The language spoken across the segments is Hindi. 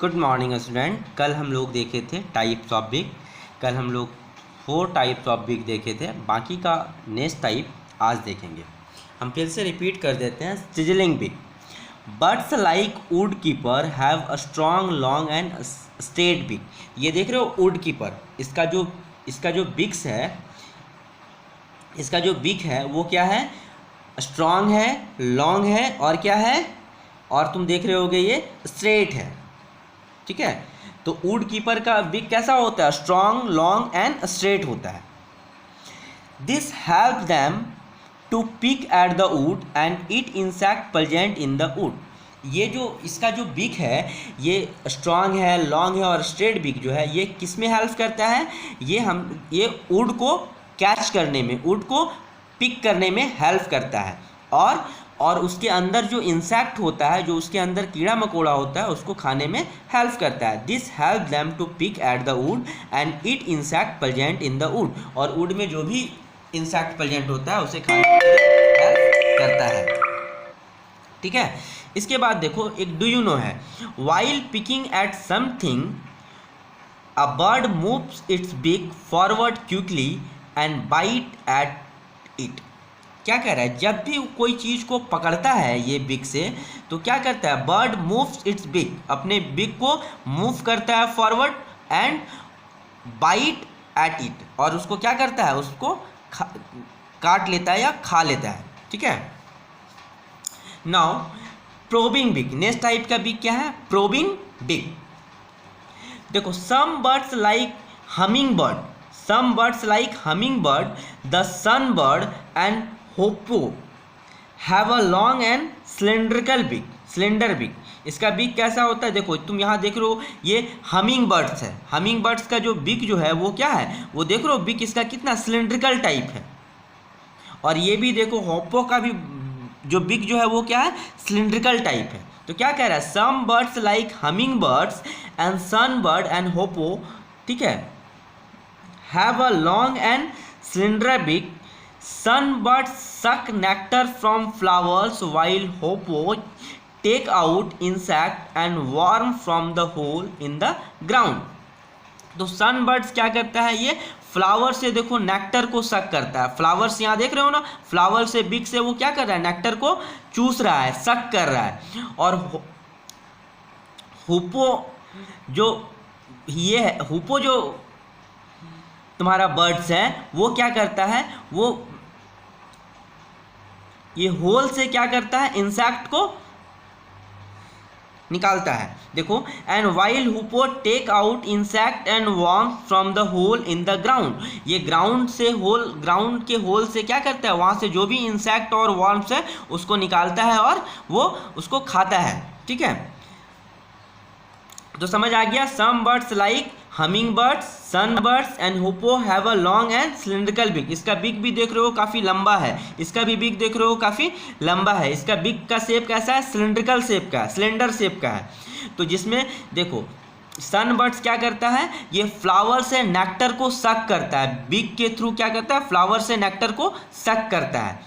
Good morning student. कल हम लोग देखे थे टाइप्स ऑफ बिग। कल हम लोग 4 टाइप्स ऑफ बिग देखे थे, बाकी का नेक्स्ट टाइप आज देखेंगे। हम फिर से रिपीट कर देते हैं। Sizzling big. Birds like would keeper have a strong long and straight big. ये देख रहे हो वुड कीपर, इसका जो बिग्स है, इसका जो बिग है वो क्या है, स्ट्रॉन्ग है, लॉन्ग है और क्या है, और तुम देख रहे होगे ये स्ट्रेट है। ठीक है, तो वुड कीपर का बिग कैसा होता है, स्ट्रॉन्ग, लॉन्ग एंड स्ट्रेट होता है। This help them to pick at the wood and eat insect present in the wood. ये जो इसका जो बिग है, ये स्ट्रॉन्ग है, लॉन्ग है और स्ट्रेट बिग जो है, ये किस में हेल्प करता है, ये वुड को कैच करने में, वुड को पिक करने में हेल्प करता है। और उसके अंदर जो इंसेक्ट होता है, जो उसके अंदर कीड़ा मकोड़ा होता है, उसको खाने में हेल्प करता है। This help them to pick at the wood and eat insect present in the wood. और वुड में जो भी इंसेक्ट प्रेजेंट होता है उसे खाने में हेल्प करता है। ठीक है, इसके बाद देखो एक डू यू नो है। While picking at something a bird moves its beak forward quickly and bite at it. क्या कह रहा है, जब भी कोई चीज़ को पकड़ता है ये बिग से, तो क्या करता है, बर्ड मूव्स इट्स बिग, अपने बिग को मूव करता है forward and bite at it, और उसको क्या करता है, उसको काट लेता है या खा लेता है। ठीक है, now probing beak. Next type का बिग क्या है, प्रोबिंग बिग। देखो, some birds like hummingbird, some birds like hummingbird, the sunbird and hoopoe have a long and cylindrical beak, slender beak। इसका बीक कैसा होता है, देखो तुम यहाँ देख रहे हो ये हमिंग बर्ड्स है। हमिंग बर्ड्स का जो बीक जो है वो क्या है, वो देख रहे हो बीक इसका कितना सिलेंड्रिकल टाइप है। और ये भी देखो होपो का भी जो बीक जो है वो क्या है, सिलेंड्रिकल टाइप है। तो क्या कह रहा है, some birds like humming birds and sunbird and hoopoe, ठीक है, have a long and slender beak. Sunbirds suck nectar from flowers while hoopoe take out insect and worm from the hole in the ground। तो सनबर्ड्स क्या करता है, ये फ्लावर से देखो नेक्टर को सक करता है। फ्लावर्स यहाँ देख रहे हो ना, फ्लावर से बिक से वो क्या कर रहा है, नेक्टर को चूस रहा है, सक कर रहा है। और हूपो जो ये है, हूपो जो तुम्हारा बर्ड्स है, वो क्या करता है, वो ये होल से क्या करता है, इंसेक्ट को निकालता है। देखो, and while hoopoe take out insect and worm from the hole in the ground. ये ग्राउंड के होल से क्या करता है, वहां से जो भी इंसेक्ट और वर्म्स है उसको निकालता है और वो उसको खाता है। ठीक है, तो समझ आ गया। Some birds like humming birds, sunbirds and hoopoe have a long and cylindrical beak. इसका बिग भी देख रहे हो काफ़ी लंबा है, इसका भी बिग देख रहे हो काफ़ी लंबा है। इसका बिग का शेप कैसा है, सिलेंड्रिकल शेप का, सिलेंडर शेप का है। तो जिसमें देखो सनबर्ड्स क्या करता है, ये फ्लावर से नेक्टर को सक करता है, बिग के थ्रू क्या करता है, फ्लावर से नेक्टर को सक करता है।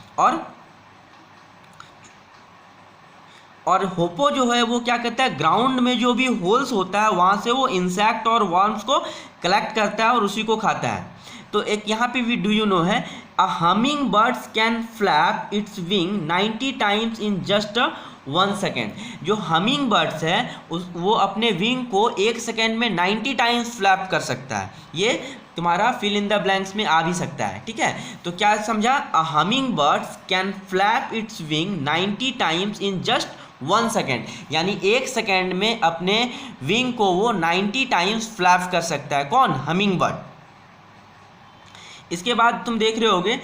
और होपो जो है वो क्या करता है, ग्राउंड में जो भी होल्स होता है वहाँ से वो इंसेक्ट और वर्म्स को कलेक्ट करता है और उसी को खाता है। तो एक यहाँ पे भी डू यू नो है, a humming birds can flap its wing 90 times in just 1 second. जो हमिंग बर्ड्स है वो अपने विंग को 1 सेकेंड में 90 टाइम्स फ्लैप कर सकता है। ये तुम्हारा फिल इन द ब्लैंक्स में आ भी सकता है। ठीक है, तो क्या समझा, a humming birds can flap its wing 90 times in just 1 second, यानी 1 सेकेंड में अपने विंग को वो 90 टाइम्स फ्लैप कर सकता है। कौन, हमिंग बर्ड। इसके बाद तुम देख रहे होगे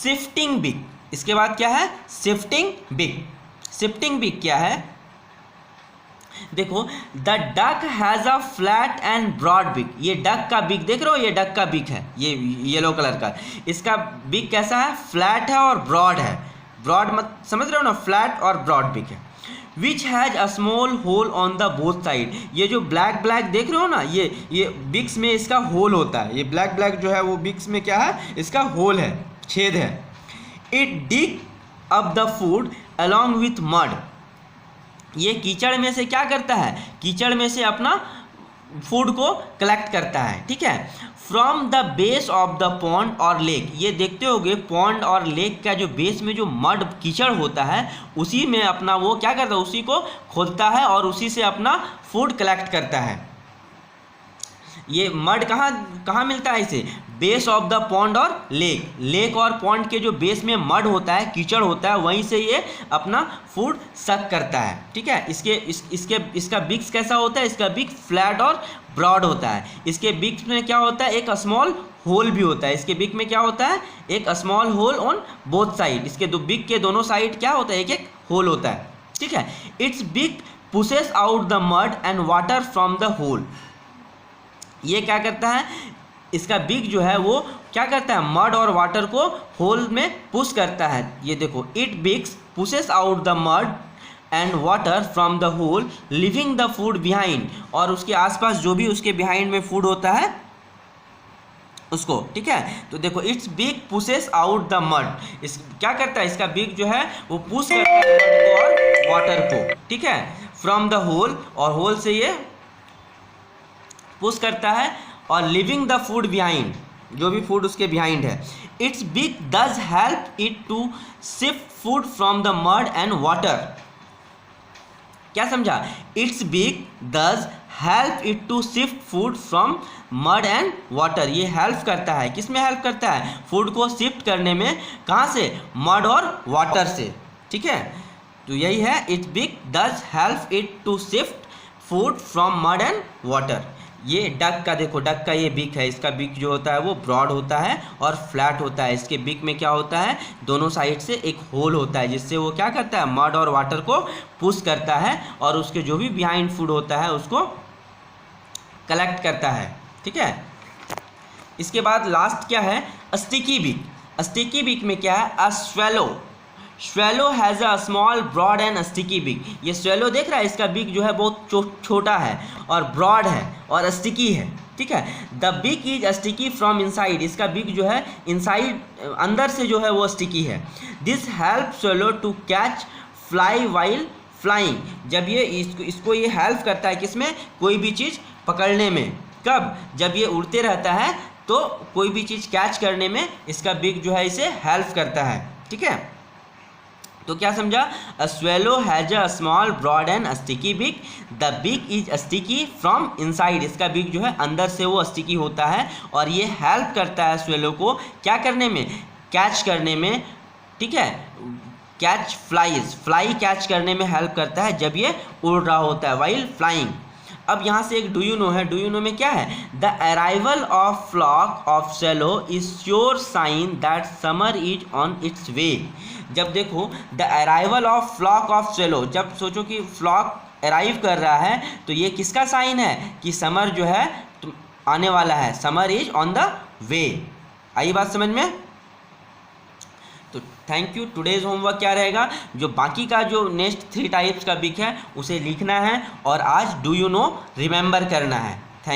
शिफ्टिंग बिग। इसके बाद क्या है, शिफ्टिंग बिग। शिफ्टिंग बिग क्या है, देखो, the duck has a flat and broad beak. ये डक का बिग देख रहे हो, ये डक का बिग है, ये येलो कलर का। इसका बिग कैसा है, फ्लैट है और ब्रॉड है। ब्रॉड मत समझ रहे हो ना, फ्लैट और ब्रॉड बिग है। Which has a small hole on the both side. ये जो ब्लैक ब्लैक देख रहे हो ना, ये बिग्स में इसका होल होता है। ये ब्लैक ब्लैक जो है वो बिग्स में क्या है, इसका होल है, छेद है। It dig up the food along with mud. ये कीचड़ में से क्या करता है, कीचड़ में से अपना फूड को कलेक्ट करता है, ठीक है। From the base of the pond और लेक, ये देखते होगे पॉन्ड और लेक का जो बेस में जो मड कीचड़ होता है उसी में अपना वो क्या करता है, उसी को खोदता है और उसी से अपना फूड कलेक्ट करता है। ये मड कहाँ मिलता है इसे, बेस ऑफ द पॉन्ड और लेक और पॉन्ड के जो बेस में मड होता है, कीचड़ होता है, वहीं से ये अपना फूड सक करता है, ठीक है। इसका बिक्स कैसा होता है, इसका बिक फ्लैट और ब्रॉड होता है। इसके बिक्स में क्या होता है, एक स्मॉल होल भी होता है। इसके बिक में क्या होता है, एक small hole on both side. इसके बिक के दोनों साइड क्या होता है, एक एक होल होता है, ठीक है। Its beak pushes out the mud and water from the hole. ये क्या करता है, इसका बिग जो है वो क्या करता है, मड और वाटर को होल में पुश करता है। ये देखो, it beaks pushes out the mud and water from the hole leaving the food behind, और उसके आसपास जो भी उसके बिहाइंड में फूड होता है उसको, ठीक है। तो देखो, it's big pushes out the mud, इस क्या करता है, इसका बिग जो है वो पुश करता है मड को और वाटर को, ठीक है, फ्रॉम द होल, और होल से ये पुश करता है, और लिविंग द फूड बिहाइंड, जो भी फूड उसके बिहाइंड है। Its beak does help it to shift food from the mud and water. क्या समझा, its beak does help it to shift food from mud and water. ये हेल्प करता है, किस में हेल्प करता है, फूड को शिफ्ट करने में, कहाँ से, मड और वाटर से, ठीक है। तो यही है, its beak does help it to shift food from mud and water. ये डक का देखो, डक का ये बिक है, इसका बिक जो होता है वो ब्रॉड होता है और फ्लैट होता है। इसके बिक में क्या होता है, दोनों साइड से एक होल होता है, जिससे वो क्या करता है, मड और वाटर को पुश करता है और उसके जो भी बिहाइंड फूड होता है उसको कलेक्ट करता है, ठीक है। इसके बाद लास्ट क्या है, स्टिकी बिक। स्टिकी बिक में क्या है, a swallow has a small broad and sticky beak. ये स्वेलो देख रहा है, इसका बिक जो है बहुत छोटा है और ब्रॉड है और स्टिकी है, ठीक है। The beak is sticky from inside, इसका बिक जो है इनसाइड, अंदर से जो है वो स्टिकी है। This help swallow to catch fly while flying. जब ये इसको ये हेल्प करता है किसमें, कोई भी चीज़ पकड़ने में। कब, जब ये उड़ते रहता है तो कोई भी चीज़ कैच करने में इसका बिक जो है इसे हेल्प करता है, ठीक है। तो क्या समझा, a swallow has a small broad and sticky beak, the beak is sticky from inside. इसका बिक जो है अंदर से वो स्टिकी होता है और ये हेल्प करता है स्वेलो को क्या करने में, कैच करने में, ठीक है। कैच फ्लाई कैच करने में हेल्प करता है जब ये उड़ रहा होता है, वाइल फ्लाइंग। अब यहाँ से एक डू यू नो है, डू यू नो में क्या है, the arrival of flock of swallow is sure sign that summer is on its way. जब देखो, the arrival of flock of swallow, जब सोचो कि फ्लॉक अराइव कर रहा है तो ये किसका साइन है कि समर जो है आने वाला है, summer is on the way. आई बात समझ में। तो थैंक यू। टुडेज होमवर्क क्या रहेगा, जो बाकी का जो नेक्स्ट 3 टाइप्स का बिक है उसे लिखना है और आज डू यू नो रिमेंबर करना है।